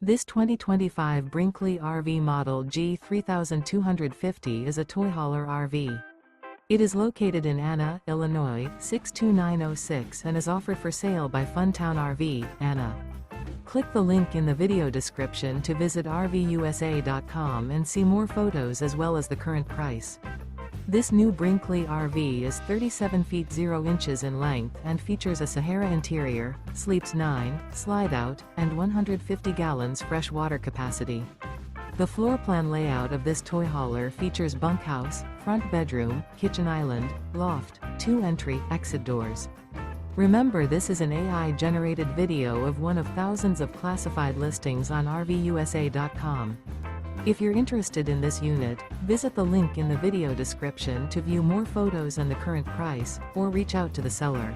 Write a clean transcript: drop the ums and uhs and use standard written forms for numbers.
This 2025 Brinkley RV Model G 3250 is a toy hauler RV. It is located in Anna, Illinois, 62906 and is offered for sale by Funtown RV, Anna. Click the link in the video description to visit RVUSA.com and see more photos as well as the current price. This new Brinkley RV is 37 feet 0 inches in length and features a SAHARA interior, sleeps 9, slide-out, and 150 gallons fresh water capacity. The floor plan layout of this toy hauler features bunkhouse, front bedroom, kitchen island, loft, 2 entry/exit doors. Remember, this is an AI-generated video of one of thousands of classified listings on RVUSA.com. If you're interested in this unit, visit the link in the video description to view more photos and the current price, or reach out to the seller.